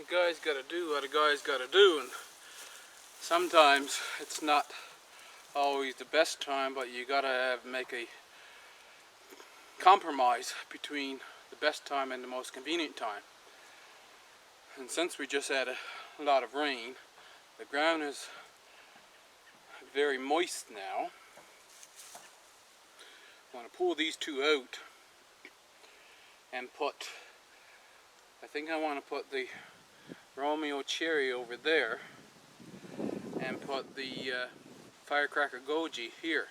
A guy's got to do what a guy's got to do, and sometimes it's not always the best time, but you gotta make a compromise between the best time and the most convenient time. And since we just had a lot of rain, the ground is very moist now. I'm going to pull these two out and I think I want to put the Romeo Cherry over there and put the Firecracker Goji here.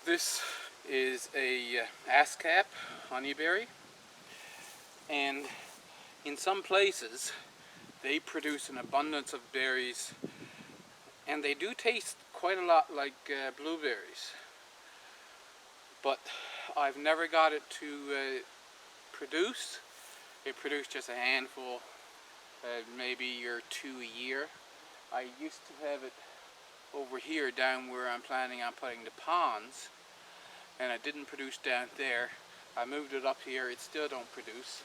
This is a ASCAP honeyberry, and in some places they produce an abundance of berries, and they do taste quite a lot like blueberries, but I've never got it to produce. It produced just a handful, maybe or two a year. I used to have it over here down where I'm planning on putting the ponds, and it didn't produce down there. I moved it up here, it still don't produce.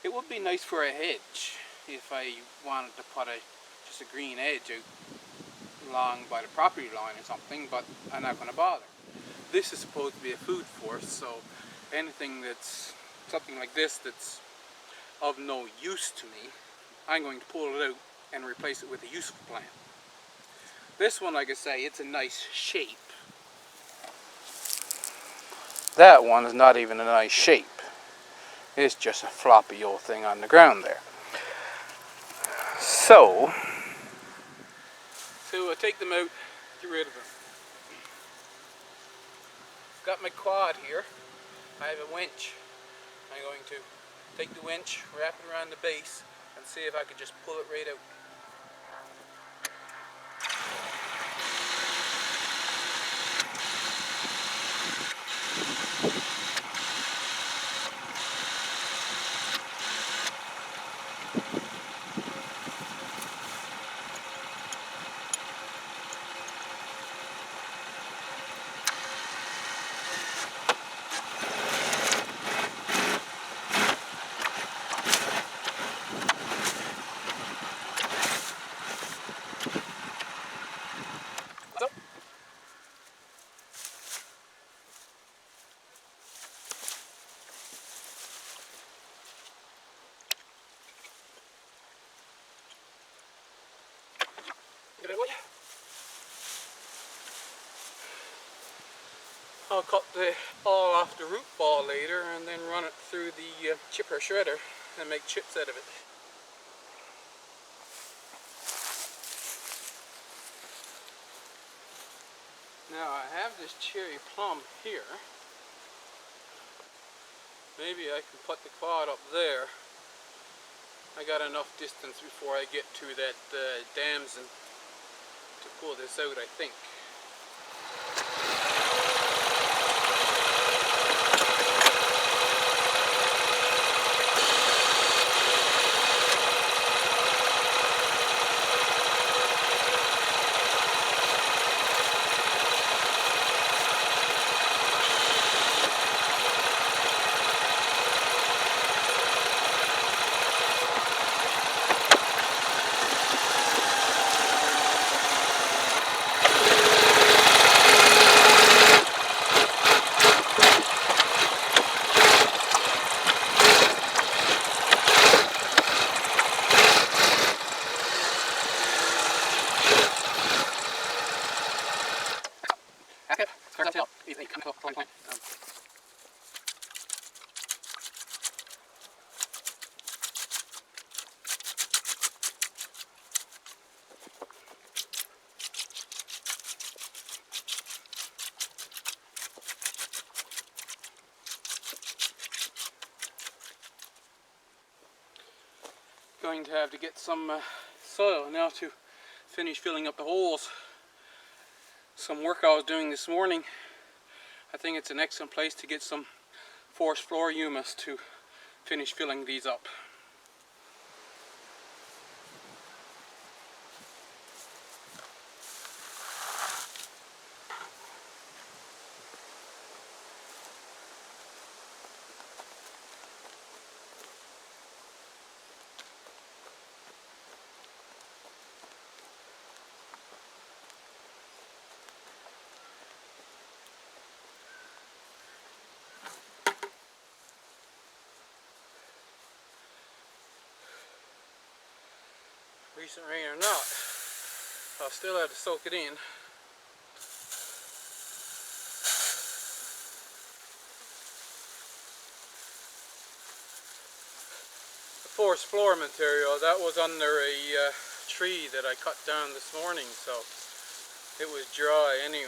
It would be nice for a hedge if I wanted to put just a green edge out along by the property line or something, but I'm not going to bother. This is supposed to be a food source, so anything that's something like this that's of no use to me, I'm going to pull it out and replace it with a useful plant. This one, like I say, it's a nice shape. That one is not even a nice shape. It's just a floppy old thing on the ground there. So I'll take them out, get rid of them. Got my quad here. I have a winch. I'm going to take the winch, wrap it around the base, and see if I can just pull it right out. I'll cut the all off the root ball later and then run it through the chipper shredder and make chips out of it. Now I have this cherry plum here. Maybe I can put the quad up there. I got enough distance before I get to that damson to pull this out, I think. Going to have to get some soil now to finish filling up the holes. Some work I was doing this morning. I think it's an excellent place to get some forest floor humus to finish filling these up. recent rain or not, I'll still have to soak it in. The forest floor material, that was under a tree that I cut down this morning, so it was dry anyway.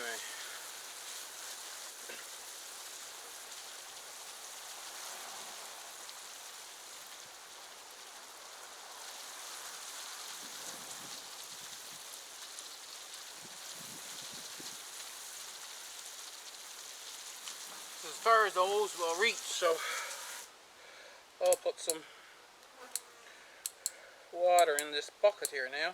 As far as the hose will reach, so I'll put some water in this bucket here now.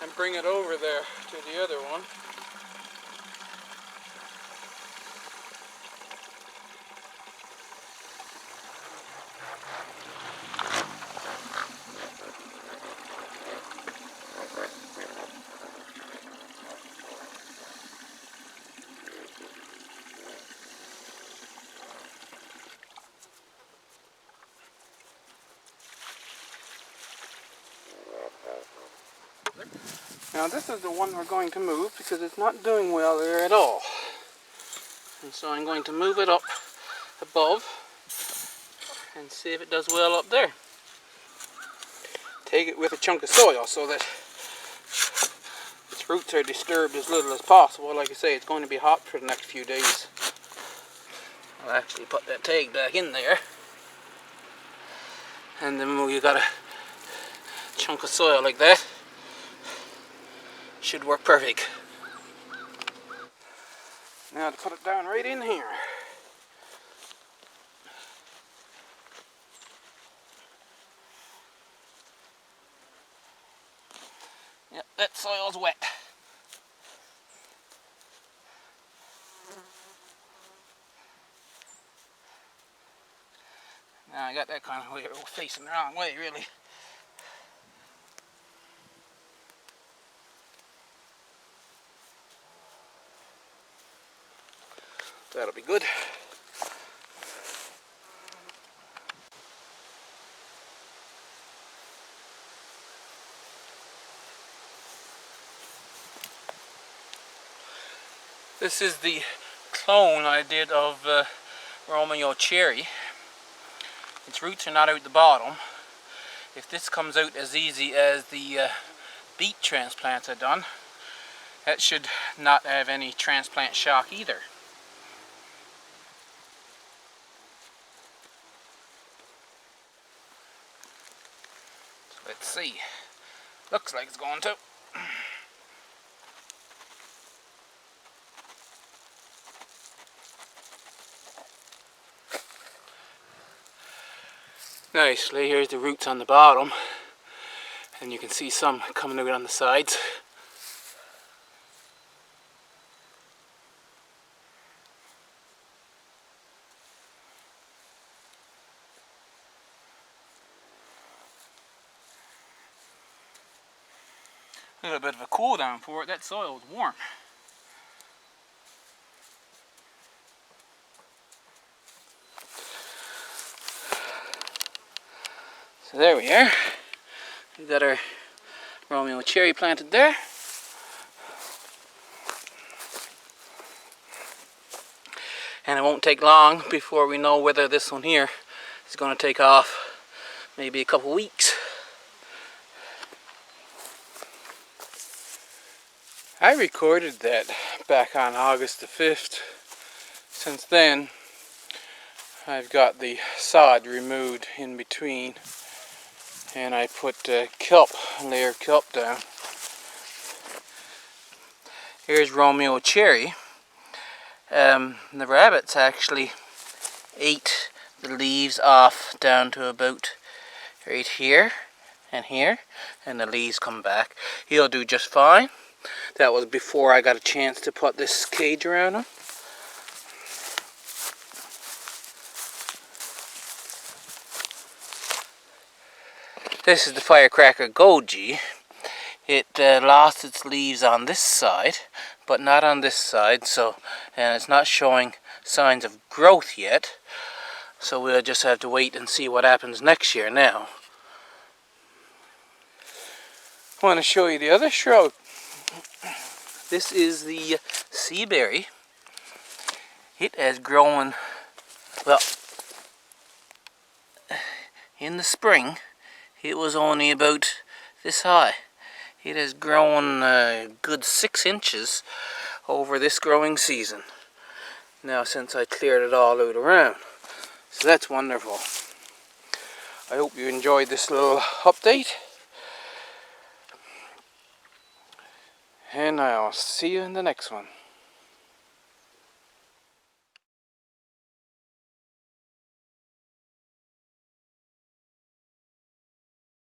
And bring it over there to the other one. Now this is the one we're going to move because it's not doing well there at all. And so I'm going to move it up above and see if it does well up there. Take it with a chunk of soil so that its roots are disturbed as little as possible. Like I say, it's going to be hot for the next few days. I'll actually put that tag back in there. And then when you got a chunk of soil like that, should work perfect. Now to put it down right in here. Yep, that soil's wet. Now I got that kind of way facing the wrong way, really. That'll be good. This is the clone I did of Romeo cherry. Its roots are not out the bottom. If this comes out as easy as the beet transplants I've done, that should not have any transplant shock either. So let's see. Looks like it's going to. Nicely, here's the roots on the bottom, and you can see some coming out on the sides. A little bit of a cool down for it. That soil is warm. So there we are. We've got our Romeo cherry planted there. And it won't take long before we know whether this one here is going to take off. Maybe a couple weeks. I recorded that back on August the 5th. Since then, I've got the sod removed in between, and I put kelp, layer of kelp down. Here's Romeo cherry. The rabbits actually ate the leaves off down to about right here and here, and the leaves come back. He'll do just fine. That was before I got a chance to put this cage around him. This is the Firecracker Goji. it lost its leaves on this side, but not on this side, so, and it's not showing signs of growth yet, so we'll just have to wait and see what happens next year now. I want to show you the other shrub. This is the sea berry. It has grown, well, in the spring it was only about this high. It has grown a good 6 inches over this growing season. Now since I cleared it all out around. So that's wonderful. I hope you enjoyed this little update. And I'll see you in the next one.